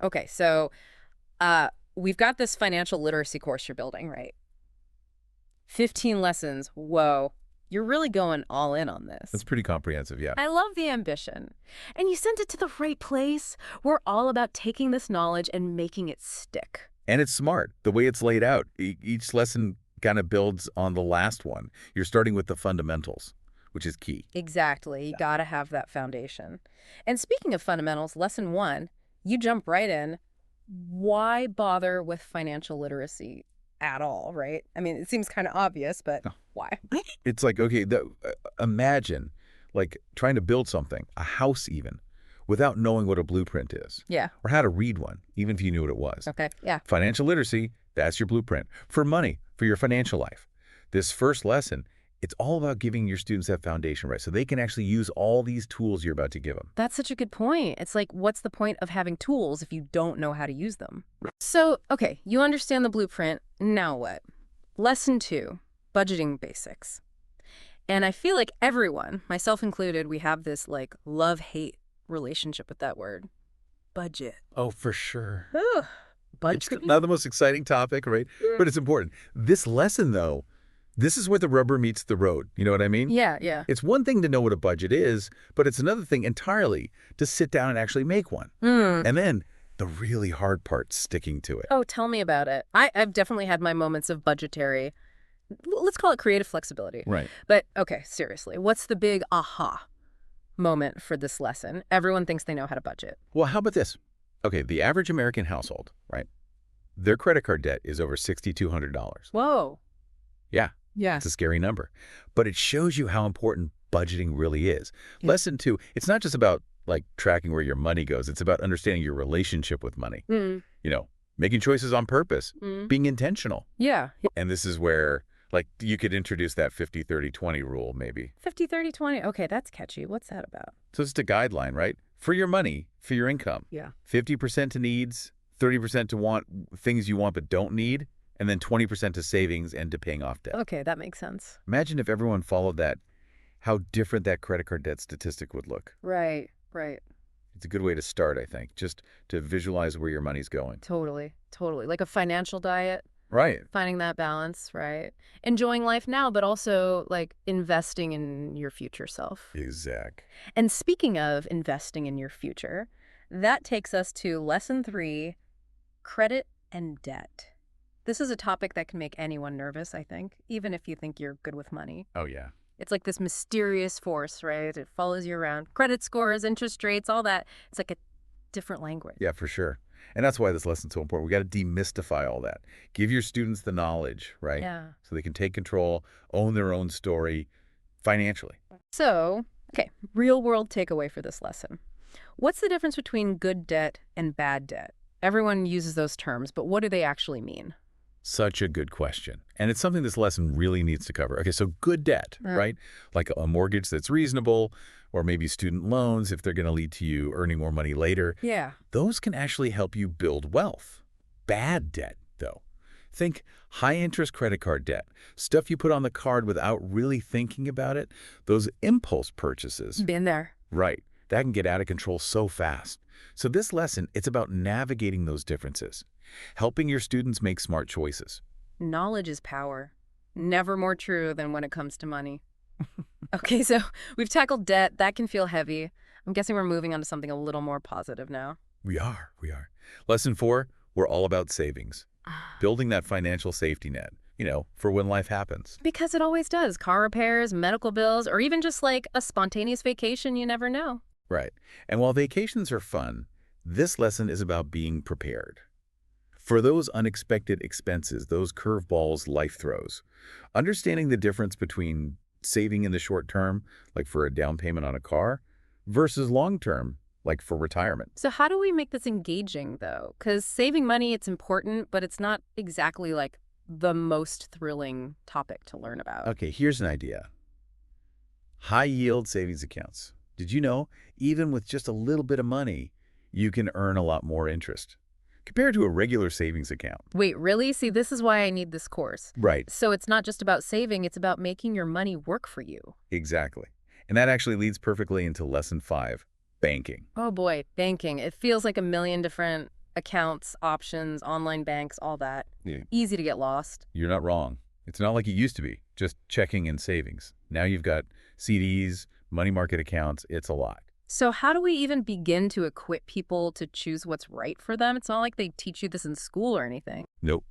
Okay, so we've got this financial literacy course you're building, right? 15 lessons. Whoa. You're really going all in on this. That's pretty comprehensive, yeah. I love the ambition. And you sent it to the right place. We're all about taking this knowledge and making it stick. And it's smart. The way it's laid out, each lesson kind of builds on the last one. You're starting with the fundamentals, which is key. Exactly. You got to have that foundation. And speaking of fundamentals, lesson 1, you jump right in. Why bother with financial literacy at all, right? I mean, it seems kind of obvious, but why? It's like, okay, imagine like trying to build something, a house even, without knowing what a blueprint is. Yeah. Or how to read one, even if you knew what it was. Okay, yeah. Financial literacy, that's your blueprint. For money, for your financial life. This first lesson, it's all about giving your students that foundation, right? So they can actually use all these tools you're about to give them. That's such a good point. It's like, what's the point of having tools if you don't know how to use them? So, okay, you understand the blueprint. Now what? Lesson 2, budgeting basics. And I feel like everyone, myself included, we have this like love-hate relationship with that word. Budget. Oh, for sure. Ugh. It's not the most exciting topic, right? But it's important. This lesson, though, this is where the rubber meets the road. You know what I mean? Yeah, yeah. It's one thing to know what a budget is, but it's another thing entirely to sit down and actually make one. And then the really hard part, sticking to it. Oh, tell me about it. I've definitely had my moments of budgetary, let's call it creative flexibility. Right. But, okay, seriously, what's the big aha moment for this lesson? Everyone thinks they know how to budget. Well, how about this? Okay, the average American household, right? Their credit card debt is over $6,200. Whoa. Yeah. Yeah. It's a scary number. But it shows you how important budgeting really is. Yeah. Lesson 2, it's not just about like tracking where your money goes. It's about understanding your relationship with money. You know, making choices on purpose, being intentional. Yeah. And this is where like you could introduce that 50-30-20 rule maybe. 50-30-20. Okay, that's catchy. What's that about? So it's just a guideline, right? For your money, for your income. Yeah. 50% to needs, 30% to want things you want but don't need, and then 20% to savings and to paying off debt. Okay, that makes sense. Imagine if everyone followed that, how different that credit card debt statistic would look. Right, right. It's a good way to start, I think, just to visualize where your money's going. Totally, totally. Like a financial diet. Right. Finding that balance, right? Enjoying life now, but also like investing in your future self. Exact. And speaking of investing in your future, that takes us to lesson 3, credit and debt. This is a topic that can make anyone nervous, I think, even if you think you're good with money. Oh, yeah. It's like this mysterious force, right? It follows you around. Credit scores, interest rates, all that. It's like a different language. Yeah, for sure. And that's why this lesson's so important. We got to demystify all that. Give your students the knowledge, right? Yeah. So they can take control, own their own story financially. So, okay, real world takeaway for this lesson. What's the difference between good debt and bad debt? Everyone uses those terms, but what do they actually mean? Such a good question. And it's something this lesson really needs to cover. Okay, so good debt, right? Like a mortgage that's reasonable, or maybe student loans if they're going to lead to you earning more money later. Yeah. Those can actually help you build wealth. Bad debt, though. Think high-interest credit card debt, stuff you put on the card without really thinking about it. Those impulse purchases. Been there. Right. That can get out of control so fast. So this lesson, it's about navigating those differences, helping your students make smart choices. Knowledge is power. Never more true than when it comes to money. Okay, so we've tackled debt. That can feel heavy. I'm guessing we're moving on to something a little more positive now. We are. Lesson 4, we're all about savings. Building that financial safety net, you know, for when life happens. Because it always does. Car repairs, medical bills, or even just like a spontaneous vacation, you never know. Right. And while vacations are fun, this lesson is about being prepared for those unexpected expenses, those curveballs life throws. Understanding the difference between saving in the short term, like for a down payment on a car, versus long term, like for retirement. So how do we make this engaging, though? Because saving money, it's important, but it's not exactly like the most thrilling topic to learn about. Okay, here's an idea. High-yield savings accounts. Did you know, even with just a little bit of money, you can earn a lot more interest compared to a regular savings account. Wait, really? See, this is why I need this course. Right. So it's not just about saving, it's about making your money work for you. Exactly. And that actually leads perfectly into lesson 5, banking. Oh boy, banking. It feels like a million different accounts, options, online banks, all that. Yeah. Easy to get lost. You're not wrong. It's not like it used to be, just checking and savings. Now you've got CDs, money market accounts. It's a lot. So how do we even begin to equip people to choose what's right for them? It's not like they teach you this in school or anything. Nope.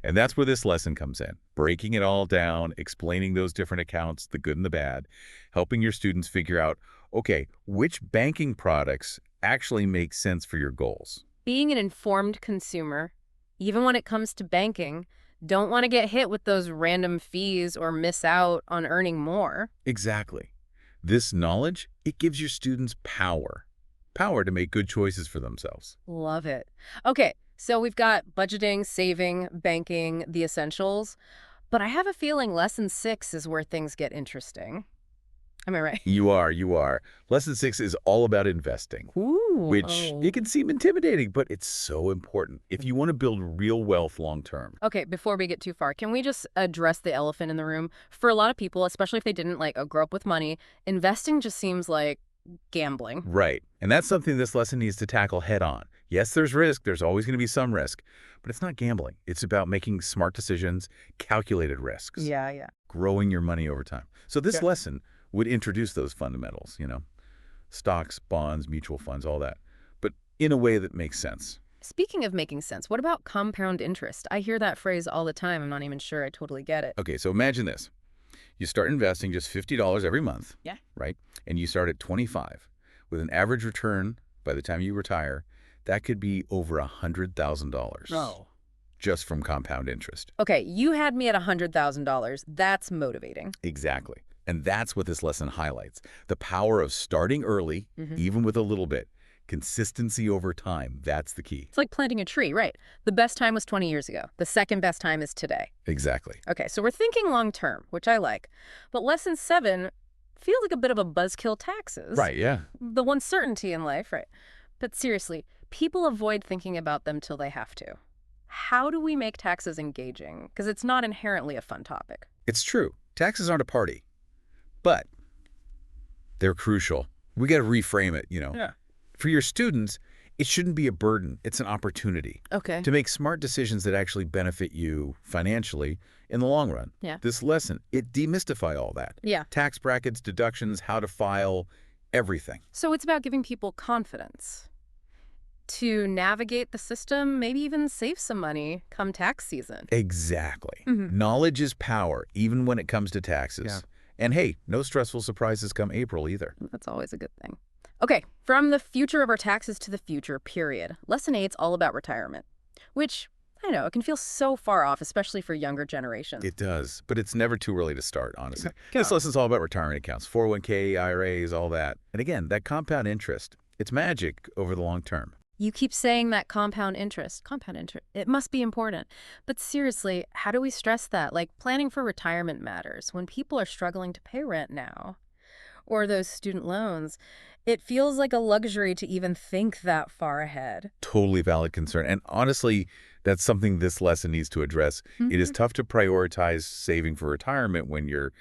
And that's where this lesson comes in. Breaking it all down, explaining those different accounts, the good and the bad, helping your students figure out, okay, which banking products actually make sense for your goals. Being an informed consumer, even when it comes to banking, don't want to get hit with those random fees or miss out on earning more. Exactly. This knowledge, it gives your students power. Power to make good choices for themselves. Love it. Okay, so we've got budgeting, saving, banking, the essentials, but I have a feeling lesson 6 is where things get interesting. Am I right? You are. Lesson 6 is all about investing, Ooh. which it can seem intimidating, but it's so important if you want to build real wealth long term. Okay, before we get too far, can we just address the elephant in the room? For a lot of people, especially if they didn't grow up with money, investing just seems like gambling. Right. And that's something this lesson needs to tackle head on. Yes, there's risk. There's always going to be some risk, but it's not gambling. It's about making smart decisions, calculated risks, Yeah. growing your money over time. So this Sure. lesson would introduce those fundamentals, stocks, bonds, mutual funds, all that, but in a way that makes sense. Speaking of making sense, what about compound interest? I hear that phrase all the time. I'm not even sure I totally get it. Okay, so imagine this. You start investing just $50 every month, Yeah. right? And you start at 25 with an average return by the time you retire, that could be over $100,000 just from compound interest. Okay, you had me at $100,000. That's motivating. Exactly. And that's what this lesson highlights. The power of starting early, even with a little bit. Consistency over time, that's the key. It's like planting a tree, right? The best time was 20 years ago. The second best time is today. Exactly. Okay, so we're thinking long term, which I like. But lesson 7 feels like a bit of a buzzkill: taxes. Right, yeah. The one certainty in life, right? But seriously, people avoid thinking about them till they have to. How do we make taxes engaging? Because it's not inherently a fun topic. It's true. Taxes aren't a party, but they're crucial. We got to reframe it, Yeah. For your students, it shouldn't be a burden. It's an opportunity Okay. to make smart decisions that actually benefit you financially in the long run. Yeah. This lesson, it demystify all that. Yeah. Tax brackets, deductions, how to file, everything. So it's about giving people confidence to navigate the system, maybe even save some money come tax season. Exactly. Mhm. Knowledge is power, even when it comes to taxes. Yeah. And hey, no stressful surprises come April either. That's always a good thing. Okay, from the future of our taxes to the future, period. Lesson 8's all about retirement, which, I know, it can feel so far off, especially for younger generations. It does, but it's never too early to start, honestly. Yeah. This lesson's all about retirement accounts, 401k, IRAs, all that. And again, that compound interest, it's magic over the long term. You keep saying that compound interest, it must be important. But seriously, how do we stress that? Like, planning for retirement matters. When people are struggling to pay rent now, or those student loans, it feels like a luxury to even think that far ahead. Totally valid concern. And honestly, that's something this lesson needs to address. It is tough to prioritize saving for retirement when you're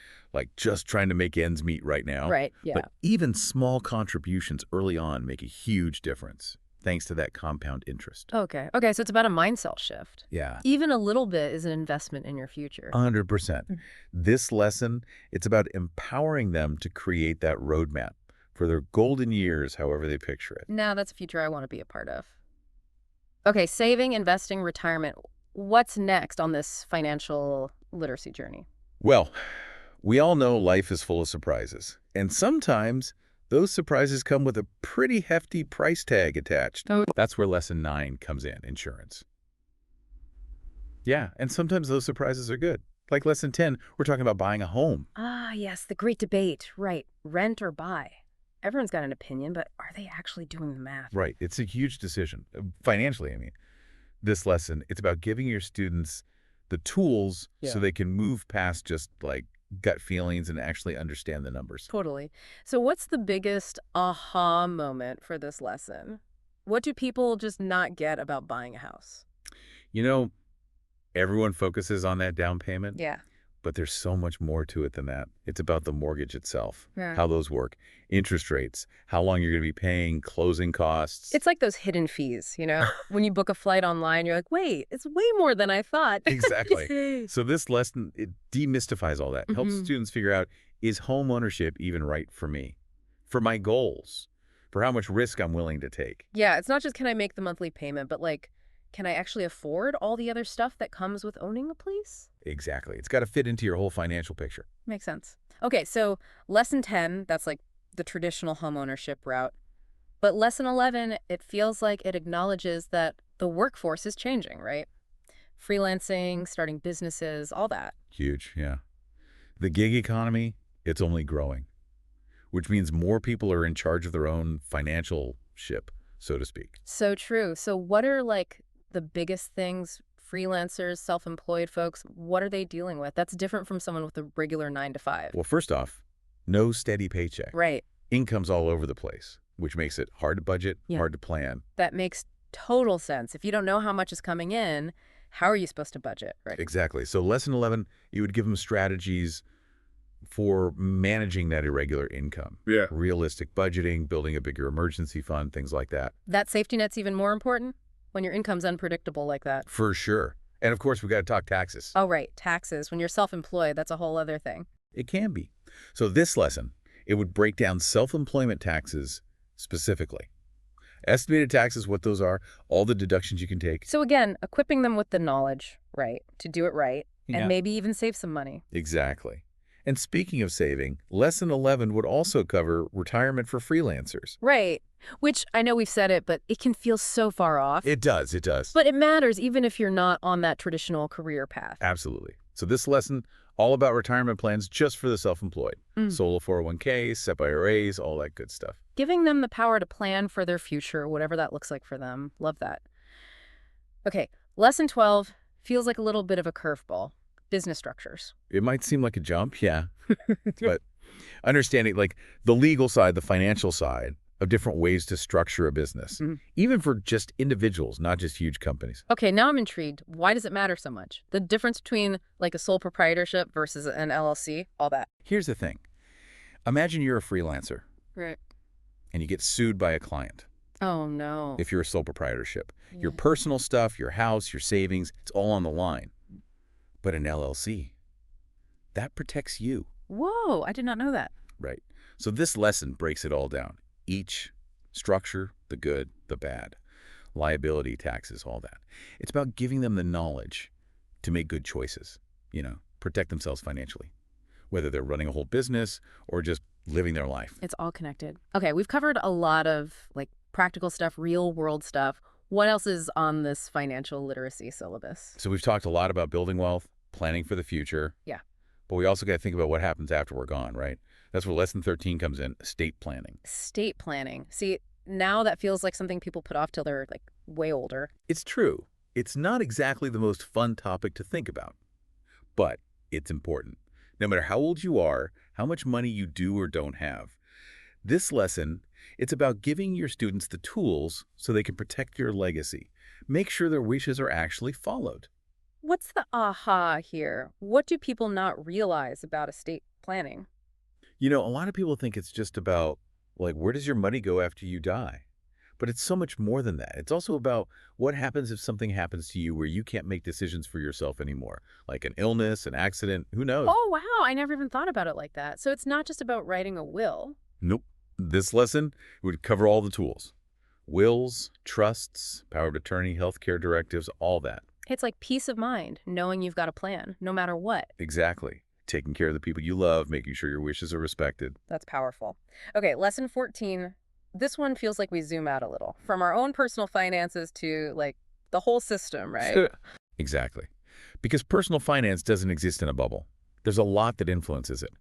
just trying to make ends meet right now. Right, yeah. But even small contributions early on make a huge difference, thanks to that compound interest. Okay, so it's about a mindset shift. Yeah. Even a little bit is an investment in your future. 100%. This lesson, it's about empowering them to create that roadmap for their golden years, however they picture it. Now that's a future I want to be a part of. Okay, saving, investing, retirement. What's next on this financial literacy journey? Well, we all know life is full of surprises. And sometimes those surprises come with a pretty hefty price tag attached. Oh. That's where lesson 9 comes in, insurance. Yeah, and sometimes those surprises are good. Like lesson 10, we're talking about buying a home. Ah, yes, the great debate. Right, rent or buy. Everyone's got an opinion, but are they actually doing the math? Right, it's a huge decision. Financially, I mean. This lesson, it's about giving your students the tools so they can move past just gut feelings and actually understand the numbers. Totally. So what's the biggest aha moment for this lesson? What do people just not get about buying a house? Everyone focuses on that down payment. Yeah. But there's so much more to it than that. It's about the mortgage itself, Yeah. how those work, interest rates, how long you're going to be paying, closing costs. It's like those hidden fees, When you book a flight online, you're like, wait, it's way more than I thought. Exactly. So this lesson, it demystifies all that, helps Mhm. students figure out, is home ownership even right for me, for my goals, for how much risk I'm willing to take? Yeah, it's not just can I make the monthly payment, but like, can I actually afford all the other stuff that comes with owning a place? Exactly. It's got to fit into your whole financial picture. Makes sense. Okay, so lesson 10, that's like the traditional homeownership route. But lesson 11, it feels like it acknowledges that the workforce is changing, right? Freelancing, starting businesses, all that. Huge, yeah. The gig economy, it's only growing, which means more people are in charge of their own financial ship, so to speak. So true. So what are like the biggest things freelancers, self-employed folks, what are they dealing with? That's different from someone with a regular 9 to 5. Well, first off, no steady paycheck. Right. Income's all over the place, which makes it hard to budget, Yeah. hard to plan. That makes total sense. If you don't know how much is coming in, how are you supposed to budget, right? Exactly. So lesson 11, you would give them strategies for managing that irregular income. Yeah. Realistic budgeting, building a bigger emergency fund, things like that. That safety net's even more important when your income's unpredictable like that. For sure. And of course, we've got to talk taxes. Oh, right. Taxes. When you're self-employed, that's a whole other thing. It can be. So this lesson, it would break down self-employment taxes specifically. Estimated taxes, what those are, all the deductions you can take. So again, equipping them with the knowledge, right, to do it right, Yeah. and maybe even save some money. Exactly. And speaking of saving, lesson 11 would also cover retirement for freelancers. Right. Which, I know we've said it, but it can feel so far off. It does. But it matters even if you're not on that traditional career path. Absolutely. So this lesson, all about retirement plans just for the self-employed. Solo 401ks, SEP IRAs, all that good stuff. Giving them the power to plan for their future, whatever that looks like for them. Love that. Okay, lesson 12 feels like a little bit of a curveball. Business structures. It might seem like a jump, yeah. But understanding like the legal side, the financial side of different ways to structure a business, even for just individuals, not just huge companies. Okay, now I'm intrigued. Why does it matter so much? The difference between like a sole proprietorship versus an LLC, all that. Here's the thing. Imagine you're a freelancer Right. and you get sued by a client. Oh, no. If you're a sole proprietorship, your personal stuff, your house, your savings, it's all on the line. But an LLC, that protects you. Whoa, I did not know that. Right. So this lesson breaks it all down. Each structure, the good, the bad, liability, taxes, all that. It's about giving them the knowledge to make good choices, protect themselves financially, whether they're running a whole business or just living their life. It's all connected. Okay, we've covered a lot of like practical stuff, real world stuff. What else is on this financial literacy syllabus? So we've talked a lot about building wealth, planning for the future. Yeah. But we also got to think about what happens after we're gone, right? That's where lesson 13 comes in, estate planning. Estate planning. See, now that feels like something people put off till they're like way older. It's true. It's not exactly the most fun topic to think about, but it's important. No matter how old you are, how much money you do or don't have. This lesson, it's about giving your students the tools so they can protect your legacy. Make sure their wishes are actually followed. What's the aha here? What do people not realize about estate planning? A lot of people think it's just about, like, where does your money go after you die? But it's so much more than that. It's also about what happens if something happens to you where you can't make decisions for yourself anymore, like an illness, an accident, who knows? Oh, wow. I never even thought about it like that. So it's not just about writing a will. Nope. This lesson would cover all the tools. Wills, trusts, power of attorney, healthcare directives, all that. It's like peace of mind, knowing you've got a plan, no matter what. Exactly. Taking care of the people you love, making sure your wishes are respected. That's powerful. Okay, lesson 14. This one feels like we zoom out a little. From our own personal finances to, like, the whole system, right? Exactly. Because personal finance doesn't exist in a bubble. There's a lot that influences it.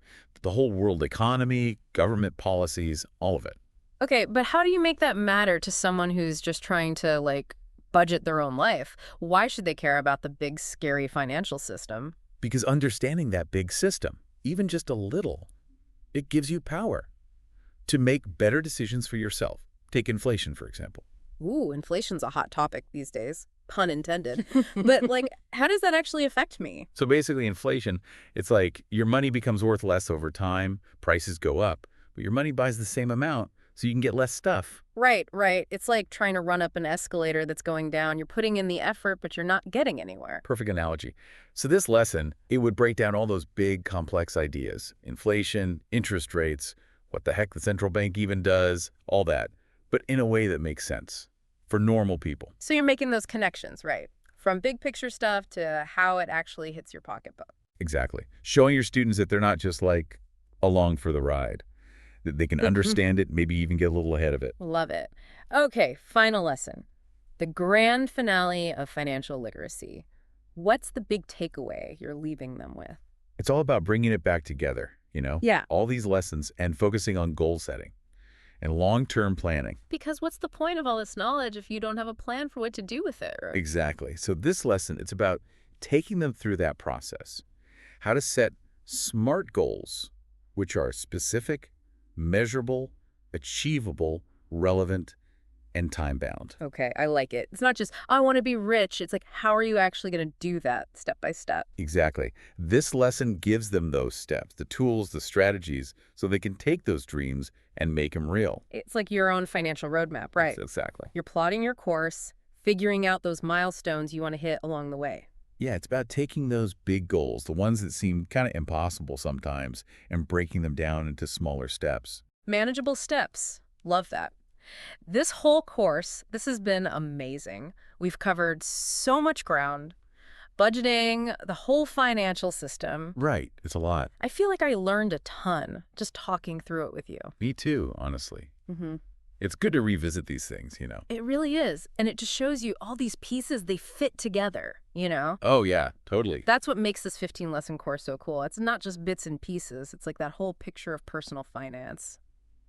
The whole world economy, government policies, all of it. Okay, but how do you make that matter to someone who's just trying to, like, budget their own life? Why should they care about the big, scary financial system? Because understanding that big system, even just a little, it gives you power to make better decisions for yourself. Take inflation, for example. Ooh, inflation's a hot topic these days. Pun intended. But, like, how does that actually affect me? So basically inflation, it's like your money becomes worth less over time, prices go up, but your money buys the same amount so you can get less stuff. Right, right. It's like trying to run up an escalator that's going down. You're putting in the effort, but you're not getting anywhere. Perfect analogy. So this lesson, it would break down all those big complex ideas. Inflation, interest rates, what the heck the central bank even does, all that, but in a way that makes sense for normal people. So you're making those connections, right? From big picture stuff to how it actually hits your pocketbook. Exactly. Showing your students that they're not just like along for the ride, that they can understand it, maybe even get a little ahead of it. Love it. Okay, final lesson. The grand finale of financial literacy. What's the big takeaway you're leaving them with? It's all about bringing it back together, Yeah. all these lessons and focusing on goal setting and long-term planning. Because what's the point of all this knowledge if you don't have a plan for what to do with it? Right? Exactly. So this lesson, it's about taking them through that process, how to set SMART goals, which are specific, measurable, achievable, relevant, and time-bound. Okay, I like it. It's not just, I want to be rich. It's like, how are you actually going to do that step by step? Exactly. This lesson gives them those steps, the tools, the strategies, so they can take those dreams and make them real. It's like your own financial roadmap, right? Exactly. You're plotting your course, figuring out those milestones you want to hit along the way. Yeah, it's about taking those big goals, the ones that seem kind of impossible sometimes, and breaking them down into smaller steps. Manageable steps. Love that. This whole course, this has been amazing. We've covered so much ground, budgeting, the whole financial system. Right. It's a lot. I feel like I learned a ton just talking through it with you. Me too, honestly. Mm-hmm. It's good to revisit these things. It really is. And it just shows you all these pieces, they fit together. Oh, yeah, totally. That's what makes this 15-lesson course so cool. It's not just bits and pieces. It's like that whole picture of personal finance.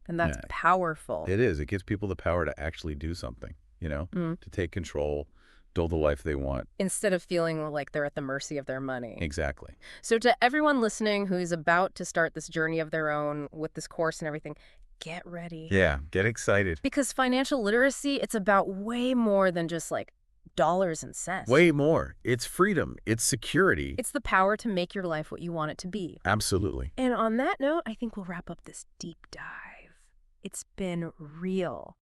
And that's Yeah. powerful. It is. It gives people the power to actually do something, to take control, build the life they want. Instead of feeling like they're at the mercy of their money. Exactly. So to everyone listening who's about to start this journey of their own with this course and everything, get ready. Yeah, get excited. Because financial literacy, it's about way more than just like dollars and cents. Way more. It's freedom. It's security. It's the power to make your life what you want it to be. Absolutely. And on that note, I think we'll wrap up this deep dive. It's been real.